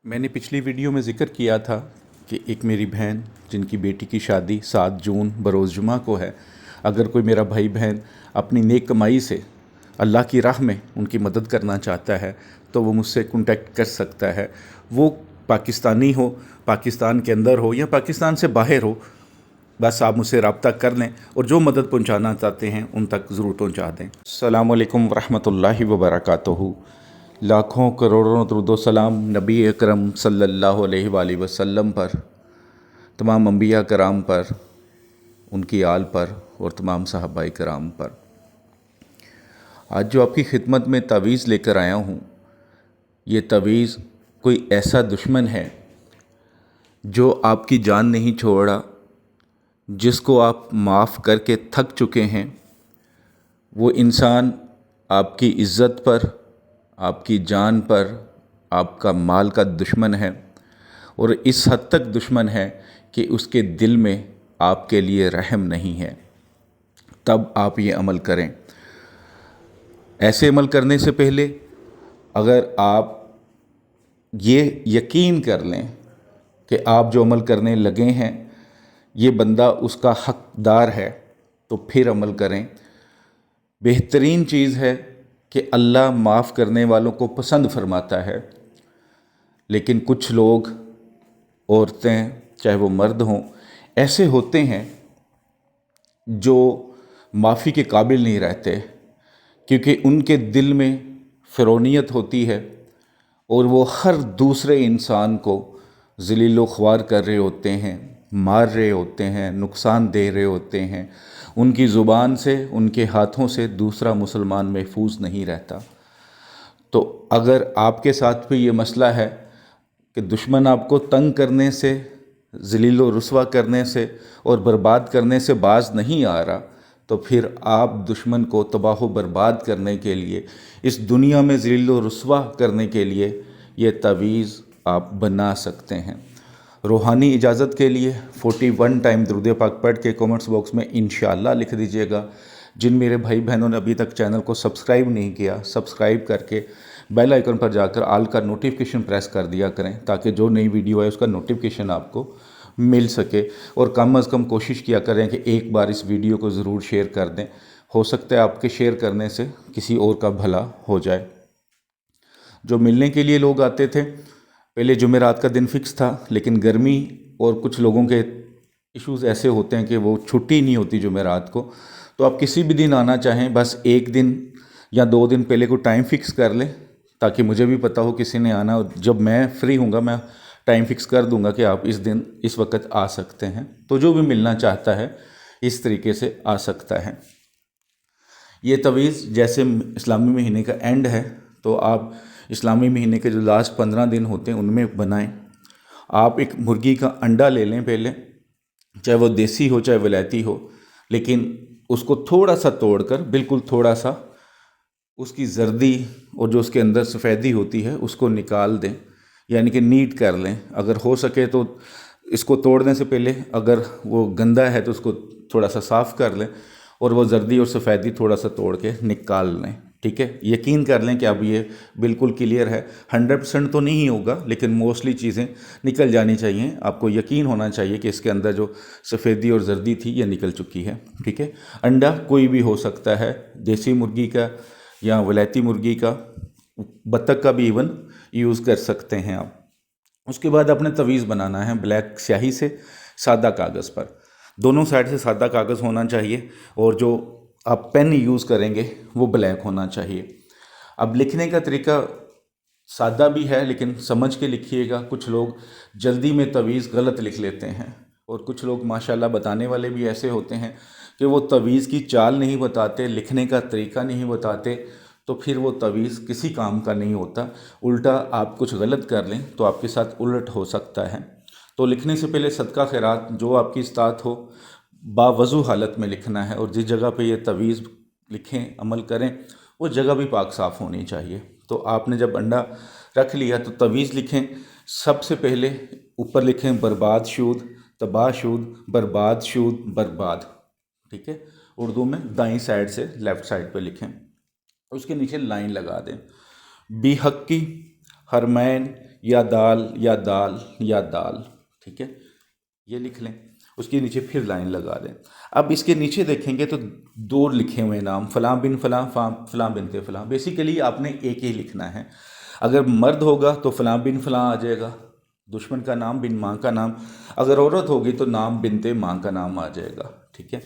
میں نے پچھلی ویڈیو میں ذکر کیا تھا کہ ایک میری بہن جن کی بیٹی کی شادی 7 جون بروز جمعہ کو ہے، اگر کوئی میرا بھائی بہن اپنی نیک کمائی سے اللہ کی راہ میں ان کی مدد کرنا چاہتا ہے تو وہ مجھ سے کنٹیکٹ کر سکتا ہے۔ وہ پاکستانی ہو، پاکستان کے اندر ہو یا پاکستان سے باہر ہو، بس آپ مجھ سے رابطہ کر لیں اور جو مدد پہنچانا چاہتے ہیں ان تک ضرور پہنچا دیں۔ السلام علیکم ورحمۃ اللہ وبرکاتہ۔ لاکھوں کروڑوں درود و سلام نبی اکرم صلی اللہ علیہ وآلہ وسلم پر، تمام انبیاء کرام پر، ان کی آل پر اور تمام صحابہ کرام پر۔ آج جو آپ کی خدمت میں تعویذ لے کر آیا ہوں، یہ تعویذ کوئی ایسا دشمن ہے جو آپ کی جان نہیں چھوڑا، جس کو آپ معاف کر کے تھک چکے ہیں۔ وہ انسان آپ کی عزت پر، آپ کی جان پر، آپ کا مال کا دشمن ہے، اور اس حد تک دشمن ہے کہ اس کے دل میں آپ کے لیے رحم نہیں ہے۔ تب آپ یہ عمل کریں۔ ایسے عمل کرنے سے پہلے اگر آپ یہ یقین کر لیں کہ آپ جو عمل کرنے لگے ہیں یہ بندہ اس کا حقدار ہے تو پھر عمل کریں۔ بہترین چیز ہے کہ اللہ معاف کرنے والوں کو پسند فرماتا ہے، لیکن کچھ لوگ، عورتیں چاہے وہ مرد ہوں، ایسے ہوتے ہیں جو معافی کے قابل نہیں رہتے، کیونکہ ان کے دل میں فرعونیت ہوتی ہے اور وہ ہر دوسرے انسان کو ذلیل و خوار کر رہے ہوتے ہیں، مار رہے ہوتے ہیں، نقصان دے رہے ہوتے ہیں۔ ان کی زبان سے، ان کے ہاتھوں سے دوسرا مسلمان محفوظ نہیں رہتا۔ تو اگر آپ کے ساتھ بھی یہ مسئلہ ہے کہ دشمن آپ کو تنگ کرنے سے، ذلیل و رسوا کرنے سے اور برباد کرنے سے باز نہیں آ رہا، تو پھر آپ دشمن کو تباہ و برباد کرنے کے لیے، اس دنیا میں ذلیل و رسوا کرنے کے لیے یہ تعویذ آپ بنا سکتے ہیں۔ روحانی اجازت کے لیے 41 ٹائم درود پاک پڑھ کے کومنٹس باکس میں انشاءاللہ لکھ دیجئے گا۔ جن میرے بھائی بہنوں نے ابھی تک چینل کو سبسکرائب نہیں کیا، سبسکرائب کر کے بیل آئیکن پر جا کر آل کا نوٹیفیکیشن پریس کر دیا کریں، تاکہ جو نئی ویڈیو ہے اس کا نوٹیفیکیشن آپ کو مل سکے۔ اور کم از کم کوشش کیا کریں کہ ایک بار اس ویڈیو کو ضرور شیئر کر دیں، ہو سکتا ہے آپ کے شیئر کرنے سے کسی اور کا بھلا ہو جائے۔ جو ملنے کے لیے لوگ آتے تھے، پہلے جمعرات کا دن فکس تھا، لیکن گرمی اور کچھ لوگوں کے ایشوز ایسے ہوتے ہیں کہ وہ چھٹی نہیں ہوتی جمعرات کو، تو آپ کسی بھی دن آنا چاہیں، بس ایک دن یا 2 دن پہلے کو ٹائم فکس کر لیں، تاکہ مجھے بھی پتہ ہو کسی نے آنا، اور جب میں فری ہوں گا میں ٹائم فکس کر دوں گا کہ آپ اس دن اس وقت آ سکتے ہیں۔ تو جو بھی ملنا چاہتا ہے اس طریقے سے آ سکتا ہے۔ یہ تعویذ جیسے اسلامی مہینے کا اینڈ ہے، تو آپ اسلامی مہینے کے جو لاسٹ 15 دن ہوتے ہیں ان میں بنائیں۔ آپ ایک مرغی کا انڈا لے لیں پہلے، چاہے وہ دیسی ہو چاہے ولایتی ہو، لیکن اس کو تھوڑا سا توڑ کر، بالکل تھوڑا سا اس کی زردی اور جو اس کے اندر سفیدی ہوتی ہے اس کو نکال دیں، یعنی کہ نیٹ کر لیں۔ اگر ہو سکے تو اس کو توڑنے سے پہلے اگر وہ گندا ہے تو اس کو تھوڑا سا صاف کر لیں، اور وہ زردی اور سفیدی تھوڑا سا توڑ کے نکال لیں، ٹھیک ہے؟ یقین کر لیں کہ اب یہ بالکل کلیئر ہے۔ 100% تو نہیں ہوگا، لیکن موسٹلی چیزیں نکل جانی چاہیے۔ آپ کو یقین ہونا چاہیے کہ اس کے اندر جو سفیدی اور زردی تھی یہ نکل چکی ہے، ٹھیک ہے؟ انڈا کوئی بھی ہو سکتا ہے، دیسی مرغی کا یا ولایتی مرغی کا، بطخ کا بھی ایون یوز کر سکتے ہیں آپ۔ اس کے بعد اپنے تعویذ بنانا ہے بلیک سیاہی سے سادہ کاغذ پر، دونوں سائڈ سے سادہ کاغذ ہونا چاہیے، اور جو آپ پین یوز کریں گے وہ بلیک ہونا چاہیے۔ اب لکھنے کا طریقہ سادہ بھی ہے، لیکن سمجھ کے لکھیے گا۔ کچھ لوگ جلدی میں تعویذ غلط لکھ لیتے ہیں، اور کچھ لوگ ماشاءاللہ بتانے والے بھی ایسے ہوتے ہیں کہ وہ تعویذ کی چال نہیں بتاتے، لکھنے کا طریقہ نہیں بتاتے، تو پھر وہ تعویذ کسی کام کا نہیں ہوتا۔ الٹا آپ کچھ غلط کر لیں تو آپ کے ساتھ الٹ ہو سکتا ہے۔ تو لکھنے سے پہلے صدقہ خیرات جو آپ کی استطاعت ہو باوضو حالت میں لکھنا ہے، اور جس جگہ پہ یہ تعویذ لکھیں، عمل کریں، وہ جگہ بھی پاک صاف ہونی چاہیے۔ تو آپ نے جب انڈا رکھ لیا تو تعویذ لکھیں۔ سب سے پہلے اوپر لکھیں برباد شود، تباہ شود، برباد شود، برباد، ٹھیک ہے؟ اردو میں دائیں سائڈ سے لیفٹ سائڈ پہ لکھیں، اس کے نیچے لائن لگا دیں۔ بی حقی حرمین یا دال یا دال یا دال، ٹھیک ہے، یہ لکھ لیں، اس کے نیچے پھر لائن لگا دیں۔ اب اس کے نیچے دیکھیں گے تو 2 لکھے ہوئے نام، فلاں بن فلاں، فلاں بنت فلاں۔ بیسیکلی آپ نے ایک ہی لکھنا ہے۔ اگر مرد ہوگا تو فلاں بن فلاں آ جائے گا، دشمن کا نام، بن ماں کا نام۔ اگر عورت ہوگی تو نام بنت ماں کا نام آ جائے گا، ٹھیک ہے۔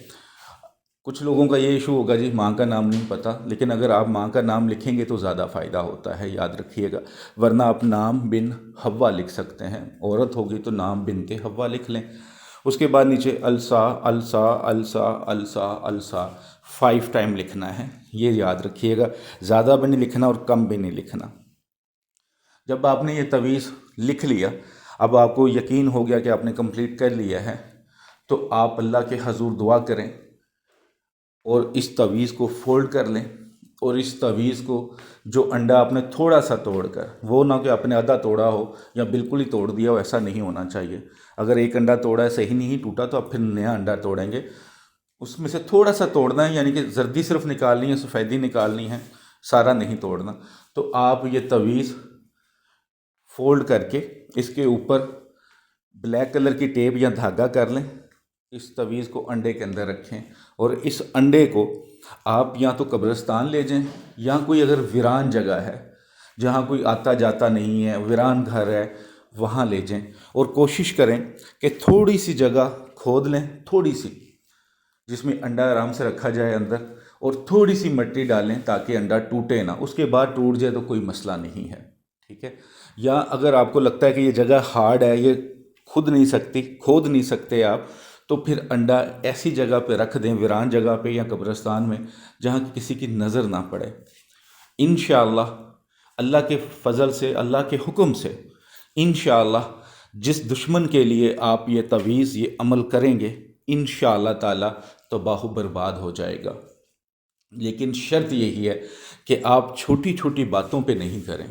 کچھ لوگوں کا یہ ایشو ہوگا جی ماں کا نام نہیں پتہ، لیکن اگر آپ ماں کا نام لکھیں گے تو زیادہ فائدہ ہوتا ہے، یاد رکھیے گا۔ ورنہ آپ نام بن حوا لکھ سکتے ہیں، عورت ہوگی تو نام بنت حوا لکھ لیں۔ اس کے بعد نیچے السا السا السا السا السا 5 ٹائم لکھنا ہے، یہ یاد رکھیے گا۔ زیادہ بھی نہیں لکھنا اور کم بھی نہیں لکھنا۔ جب آپ نے یہ تعویذ لکھ لیا، اب آپ کو یقین ہو گیا کہ آپ نے کمپلیٹ کر لیا ہے، تو آپ اللہ کے حضور دعا کریں اور اس تعویذ کو فولڈ کر لیں، اور اس تعویذ کو جو انڈا آپ نے تھوڑا سا توڑ کر، وہ نہ کہ آپ نے آدھا توڑا ہو یا بالکل ہی توڑ دیا ہو، ایسا نہیں ہونا چاہیے۔ اگر ایک انڈا توڑا ہے، صحیح نہیں ٹوٹا، تو آپ پھر نیا انڈا توڑیں گے، اس میں سے تھوڑا سا توڑنا ہے، یعنی کہ زردی صرف نکالنی ہے، سفیدی نکالنی ہے، سارا نہیں توڑنا۔ تو آپ یہ تعویذ فولڈ کر کے اس کے اوپر بلیک کلر کی ٹیپ یا دھاگا کر لیں، اس تعویذ کو انڈے کے اندر رکھیں، اور اس انڈے کو آپ یا تو قبرستان لے جائیں، یا کوئی اگر ویران جگہ ہے جہاں کوئی آتا جاتا نہیں ہے، ویران گھر ہے، وہاں لے جائیں، اور کوشش کریں کہ تھوڑی سی جگہ کھود لیں، تھوڑی سی، جس میں انڈا آرام سے رکھا جائے اندر، اور تھوڑی سی مٹی ڈالیں تاکہ انڈا ٹوٹے نہ۔ اس کے بعد ٹوٹ جائے تو کوئی مسئلہ نہیں ہے، ٹھیک ہے۔ یا اگر آپ کو لگتا ہے کہ یہ جگہ ہارڈ ہے، یہ کھود نہیں سکتے آپ، تو پھر انڈا ایسی جگہ پہ رکھ دیں، ویران جگہ پہ یا قبرستان میں، جہاں کسی کی نظر نہ پڑے۔ انشاءاللہ اللہ کے فضل سے، اللہ کے حکم سے، انشاءاللہ جس دشمن کے لیے آپ یہ تعویذ، یہ عمل کریں گے، انشاءاللہ تعالی تباہ و برباد ہو جائے گا۔ لیکن شرط یہی ہے کہ آپ چھوٹی چھوٹی باتوں پہ نہیں کریں۔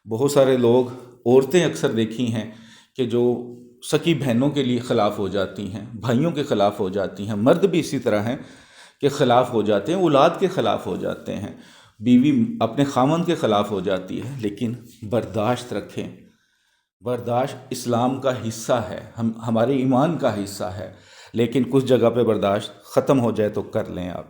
بہت سارے لوگ، عورتیں اکثر دیکھی ہیں کہ جو سکی بہنوں کے لیے خلاف ہو جاتی ہیں، بھائیوں کے خلاف ہو جاتی ہیں، مرد بھی اسی طرح ہیں کہ خلاف ہو جاتے ہیں، اولاد کے خلاف ہو جاتے ہیں، بیوی اپنے خامند کے خلاف ہو جاتی ہے۔ لیکن برداشت رکھیں، برداشت اسلام کا حصہ ہے، ہمارے ایمان کا حصہ ہے، لیکن کچھ جگہ پہ برداشت ختم ہو جائے تو کر لیں آپ۔